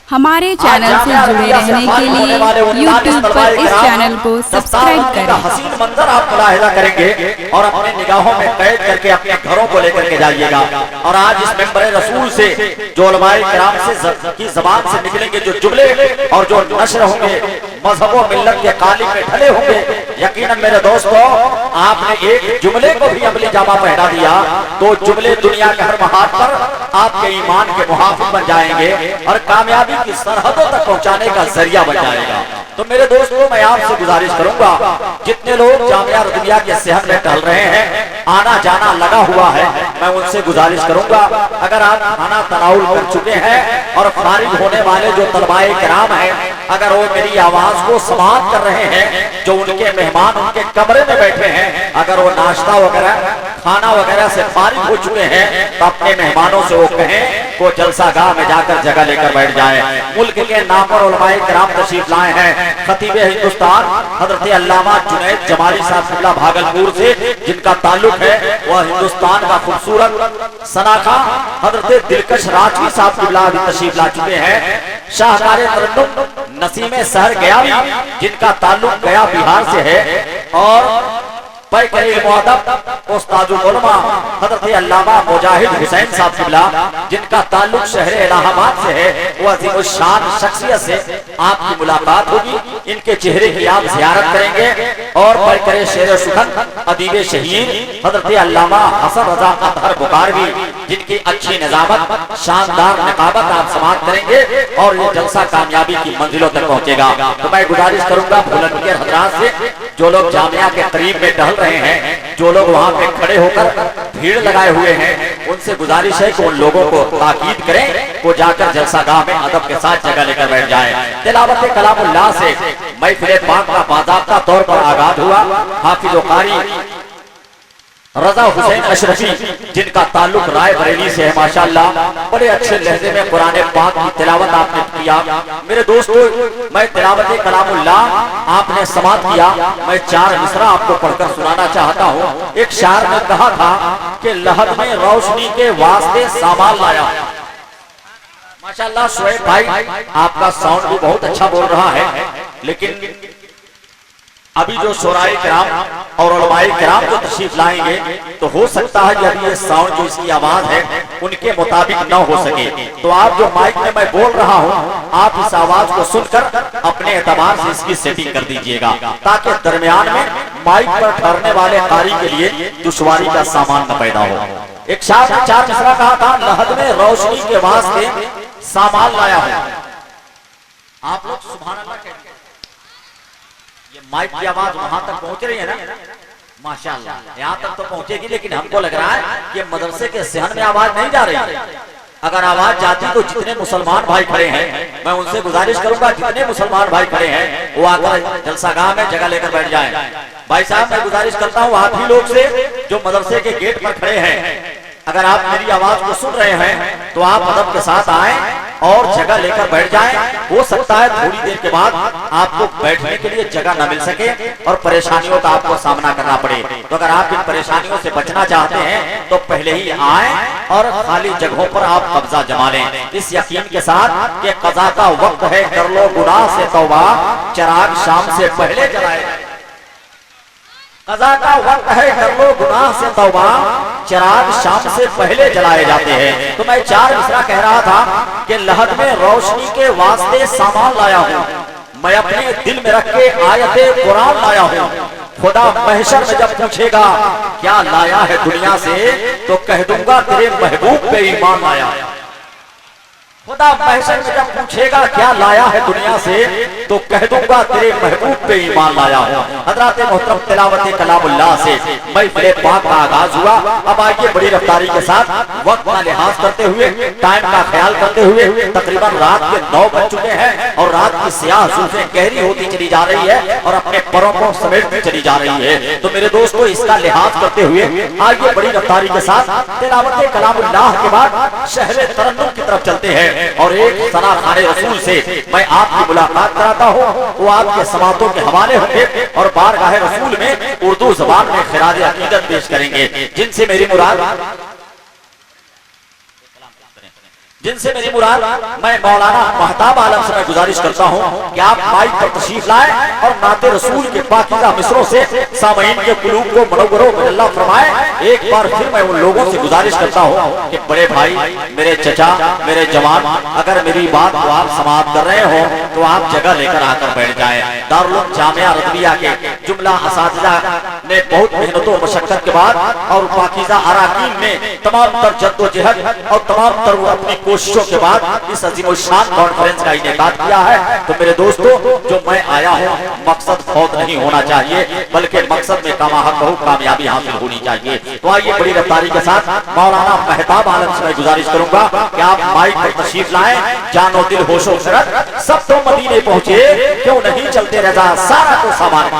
हमारे चैनल से जुड़े रहने के लिए यूट्यूब पर इस चैनल को सब्सक्राइब करें। हसीन मंजर आप मुलाहिजा करेंगे और अपने निगाहों में कैद करके अपने घरों को लेकर के जाइएगा। और आज इस मेंबर रसूल से जो उलमाए किराम से की जबान से निकलेंगे जो जुमले और जो नशर होंगे मजहब व मिल्लत के कालिब में ढले होंगे, यकीनन मेरे दोस्तों आपने एक जुमले को भी अमली जामा पहना दिया तो जुमले दुनिया के हर महाज पर आपके ईमान के मुहाफिज बन जाएंगे और कामयाबी की सरहदों तक पहुंचाने का जरिया बन जाएगा। तो मेरे दोस्तों मैं आपसे गुजारिश करूंगा, जितने लोग जामिया रज़िया के सहन में टहल रहे हैं, आना जाना लगा हुआ है, मैं उनसे गुजारिश करूंगा अगर आप खाना तनाउल कर चुके हैं और फारिग होने वाले जो तलबाए किराम हैं, अगर वो मेरी आवाज को समाअत कर रहे हैं, जो उनके मेहमान उनके कमरे में बैठे हैं, अगर वो नाश्ता वगैरह खाना वगैरह से फारिग हो चुके हैं तो अपने मेहमानों से वो कहें वो जलसा गाह में जाकर जगह लेकर बैठ जाए। मुल्क के नामवर उलमाए किराम तशरीफ लाए हैं, खतीबे हिंदुस्तान हजरत अल्लामा जुनैद जमाली साहब भागलपुर से, जिनका ताल्लुक है वह हिंदुस्तान का खूबसूरत सनाखा हजरत दिलकश राजवी साहब तशरीफ ला चुके हैं। शाहकार तरन्नुम नसीमे शहर गया जिनका ताल्लुक गया बिहार से है, और हजरत अल्लामा मुजाहिद हुसैन साहब किबला जिनका ताल्लुक शहर इलाहाबाद से है, वह अज़ीमुश्शान शख्सियत से आपकी मुलाकात होगी, इनके चेहरे की आप ज़ियारत करेंगे। और पर शेर सुखन अदीब शहीद हजरत अल्लामा हसन रज़ा अतहर बुखारवी जिनकी अच्छी निज़ामत शानदार निकाबत आप समाअत करेंगे और ये जलसा कामयाबी की मंजिलों तक पहुंचेगा। तो मैं गुजारिश करूंगा बुलंदशहर हजरात से, जो लोग जामिया के करीब में टहल रहे हैं, जो लोग वहां पे खड़े होकर भीड़ लगाए हुए हैं, उनसे गुजारिश है कि उन लोगों को ताकीद करें वो जाकर जलसा गाह में अदब के साथ जगह लेकर बैठ जाए। तिलावत कलामुल्लाह से महफिल पाक का बाज़ाब्ता तौर पर आगाज हुआ। हाफिज कारी रजा हुसैन अशरफी जिनका ताल्लुक राय बरेली से है, माशाअल्लाह बड़े अच्छे लहजे में कुरान पाक की तिलावत आपने किया। मेरे दोस्तों मैं तिलावत कलामुल्लाह आपने समाअत किया, मैं 4 मिसरा आपको पढ़कर सुनाना चाहता हूँ। एक शायर ने कहा था कि लहद में रोशनी के वास्ते सामान लाया। माशाअल्लाह शुएब भाई आपका साउंड भी बहुत अच्छा बोल रहा है, लेकिन अभी जो शोराए किराम और उलमाए किराम जो तशरीफ लाएंगे तो हो सकता है यदि ये साउंड जो इसकी आवाज है उनके मुताबिक न हो सके, तो आप जो माइक में मैं बोल रहा हूँ आप इस आवाज को सुनकर अपने एतबार से इसकी सेटिंग कर दीजिएगा, ताकि दरमियान में माइक पर ठहरने वाले कारी के लिए दुश्वारी का सामान न पैदा हो। एक शायर ने 4 मिसरा कहा था, लहद में रोशनी के वास्ते सामान लाया हूँ। आप लोग सुभान अल्लाह कहते हैं, ये माइक की आवाज वहां तक पहुंच रही है ना? माशाअल्लाह यहाँ तक तो पहुंचेगी, लेकिन हमको लग रहा है कि मदरसे के सहन में आवाज नहीं जा रही। अगर आवाज जाती तो जितने मुसलमान भाई खड़े हैं मैं उनसे गुजारिश करूंगा, जितने मुसलमान भाई खड़े हैं वो आकर जलसागाह में जगह लेकर बैठ जाएं। भाई साहब मैं गुजारिश करता हूँ आप ही लोग से जो मदरसे के गेट पर खड़े हैं, अगर आप मेरी आवाज को सुन रहे हैं तो आप अदब के साथ आए और जगह लेकर बैठ जाएं। हो सकता है थोड़ी देर के बाद आपको बैठने के लिए जगह न मिल सके और परेशानियों का आपको सामना करना पड़े, तो अगर आप इन परेशानियों से बचना चाहते हैं तो पहले ही आए और खाली जगहों पर आप कब्जा जमा लें, इस यकीन के साथ कि कज़ा का वक्त है, कर लो गुनाह से तौबा, चिराग शाम से पहले जलाए। कज़ा का वक्त है, कर लो गुनाह से तौबा, चिराग शाम से पहले जलाए जाते हैं। तो मैं 4 मिसरा कह रहा था कि लहद में रोशनी के वास्ते सामान लाया हूँ, मैं अपने दिल में रख के आयते कुरान लाया हूँ। खुदा महशर में जब पूछेगा क्या लाया है दुनिया से, तो कह दूंगा तेरे महबूब पे ईमान लाया। खुदा महशर में जब पूछेगा क्या लाया है दुनिया से, तो कह दूंगा तेरे महबूब पे ईमान लाया हूँ। हज़रात मोहतरम तिलावत कलामुल्लाह से महफिल पाक का आगाज हुआ। अब आइए बड़ी रफ्तारी के साथ वक्त का लिहाज करते हुए, टाइम का ख्याल करते हुए, तकरीबन रात के 9 बज चुके हैं और रात की स्याह जुल्फें गहरी होती चली जा रही है और अपने परों को समेटती चली जा रही है। तो मेरे दोस्तों इसका लिहाज करते हुए आइए बड़ी रफ्तारी के साथ तिलावत कलामुल्लाह के बाद शहर तरन्नुम की तरफ चलते हैं और एक सनाखाने रसूल से मैं आपकी मुलाकात कराता हूँ। वो आपके समातों के हवाले होंगे और बारगाह रसूल में उर्दू जबान में खिराज अकीदत पेश करेंगे, जिनसे मेरी मुराद जिनसे मेरी मुराद, मैं मौलाना महताब आलम से मैं गुजारिश करता हूँ कि आप माइक पर तशरीफ लाएं और नाते रसूल के पाकीज़ा मिसरों से सामईन के कुलूब को मनव्वरों में अल्लाह फरमाए। एक बार फिर मैं उन लोगों से गुजारिश करता हूँ कि बड़े भाई, मेरे चचा, मेरे जवान, अगर मेरी बात को आप समाप्त कर रहे हो तो आप जगह लेकर आकर बैठ जाए। दारुल उलूम जामिया रज़विया के जुमला असातिज़ा ने बहुत मेहनतों मशक्कत के बाद और पाकीज़ा अराकीन ने तमाम तर जद्दोजहद और तमाम तर अपनी कोशिशों के बाद इस अज़ीमुश्शान कॉन्फ्रेंस का इनेकाद किया है। तो मेरे दोस्तों, जो मैं आया हूँ, मकसद फौत नहीं होना चाहिए, बल्कि मकसद में कामयाबी हासिल होनी चाहिए। तो आइए बड़ी रफ्तारी के साथ मौलाना महताब आलम से मैं गुजारिश करूंगा कि आप माइक पर तशरीफ लाएं। जानो दिल होशो खरत सब तो मदीने पहुंचे, क्यों नहीं चलते रजा सारा तो सामान।